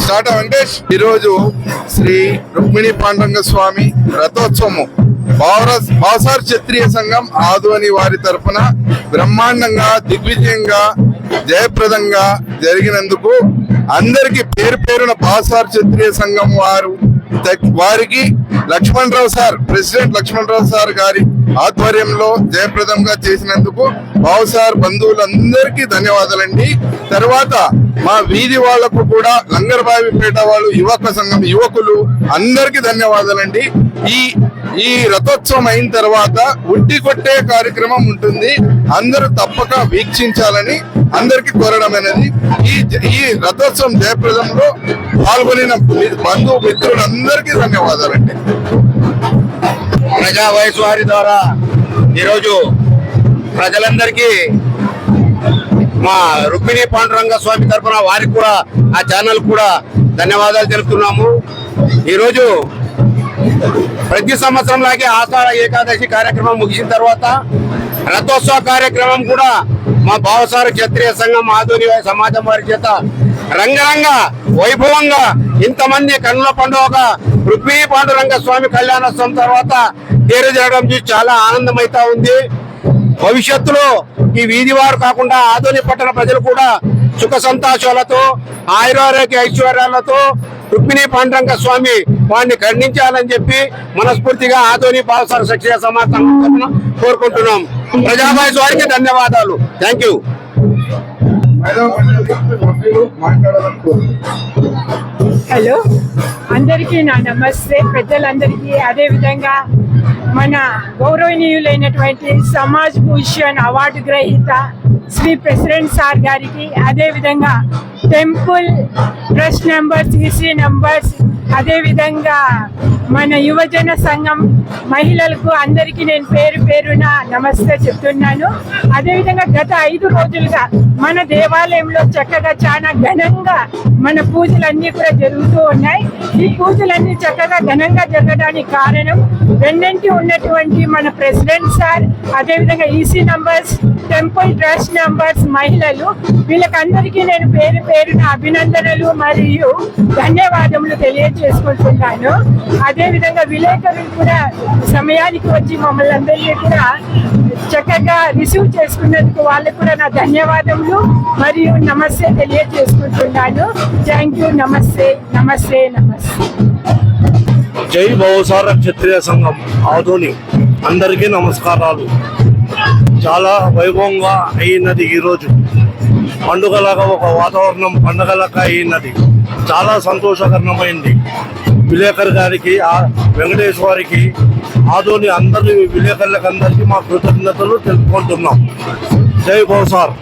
Start Venkatesh. ఈరోజు శ్రీ రుక్మిణి పాండురంగ స్వామి రథోత్సవము బావసార్ క్షత్రియ సంఘం ఆదోని వారి తరఫున బ్రహ్మాండంగా దిగ్విజయంగా జయప్రదంగా జరిగినందుకు అందరికి పేరు పేరున బావసార్ క్షత్రియ సంఘం వారికి Lakshmanarao sir, president Lakshmanarao sir గారి ఆధ్వర్యంలో జయప్రదంగా చేసినందుకు బావసార్ బంధువులందరికీ ధన్యవాదాలండి. తర్వాత మా వీధి వాళ్లకు కూడా లంగర్బావిపేట వాళ్ళు యువక సంఘం యువకులు అందరికీ ధన్యవాదాలండి. ఈ రథోత్సవం అయిన తర్వాత ఉట్టి కొట్టే కార్యక్రమం ఉంటుంది, అందరూ తప్పక వీక్షించాలని అందరికి కోరడం అనేది. ఈ రథోత్సవం జయప్రదంలో పాల్గొనిన బంధు మిత్రులందరికీ ధన్యవాదాలండి. ప్రజా వయసు వారి ద్వారా ఈరోజు ప్రజలందరికీ మా రుక్మిణి పాండురంగ స్వామి తరఫున వారికి కూడా ఆ ఛానల్ కూడా ధన్యవాదాలు తెలుపుతున్నాము. ఈరోజు ప్రతి సంవత్సరం లాగే ఆషాఢ ఏకాదశి కార్యక్రమం ముగిసిన తర్వాత రథోత్సవ కార్యక్రమం కూడా మా బావసారు క్షత్రియ సంఘం ఆధునిక సమాజం వారి చేత రంగరంగ వైభవంగా ఇంతమంది కన్నుల పండుగ రుక్మిణి పాండురంగ స్వామి కళ్యాణోత్సవం తర్వాత తేరు జరగడం చూసి చాలా ఆనందమైతా ఉంది. భవిష్యత్తులో ఈ వీధి వారు కాకుండా ఆధునిక పట్టణ ప్రజలు కూడా సుఖ సంతోషాలతో ఆయురారోగ్య ఐశ్వర్యాలతో రుక్మిణి పాండురంగ స్వామి వాడిని ఖండించాలని చెప్పి మనస్ఫూర్తిగా ఆధునిక బావసార క్షత్రియ సమాజం కోరుకుంటున్నాం. ప్రజావాయిస్ వారికి ధన్యవాదాలు. Thank you. హలో, అందరికీ నా నమస్తే. పెద్దలందరికీ, అదేవిధంగా మన గౌరవనీయులైనటువంటి సమాజ్ భూషణ్ అవార్డు గ్రహీత శ్రీ ప్రెసిడెంట్ సార్ గారికి, అదేవిధంగా temple trust members, EC members, అదేవిధంగా మన యువజన సంఘం మహిళలకు అందరికీ నేను పేరు పేరున నమస్తే చెప్తున్నాను. అదేవిధంగా గత 5 రోజులుగా మన దేవాలయంలో చక్కగా చాలా ఘనంగా మన పూజలన్నీ కూడా జరుగుతూ ఉన్నాయి. ఈ పూజలన్నీ చక్కగా ఘనంగా జరగడానికి కారణం వెన్నంటి ఉన్నటువంటి మన ప్రెసిడెంట్ సార్, అదేవిధంగా EC members, temple trust members, మహిళలు, వీళ్ళకందరికీ నేను పేరు పేరున అభినందనలు మరియు ధన్యవాదములు తెలియజేసుకుంటున్నాను. అదేవిధంగా విలేకరులు కూడా సమయానికి వచ్చి మమ్మల్ని అందరినీ కూడా చక్కగా రిసీవ్ చేసుకున్నందుకు వాళ్ళకు కూడా నా ధన్యవాదములు మరియు నమస్తే తెలియజేసుకుంటున్నాను. Thank you. నమస్తే నమస్తే నమస్తే. జై బావసార క్షత్రియ సంఘం ఆధోని అందరికీ నమస్కారాలు. చాలా వైభవంగా అయినది ఈరోజు. పండుగలాగా ఒక వాతావరణం పండుగలాగా అయినది. చాలా సంతోషకరమైంది. విలేకరు గారికి, వెంకటేష్ వారికి, ఆధోని అందరి విలేకరులకు అందరికీ మా కృతజ్ఞతలు తెలుపుకుంటున్నాం. జై బావసార్.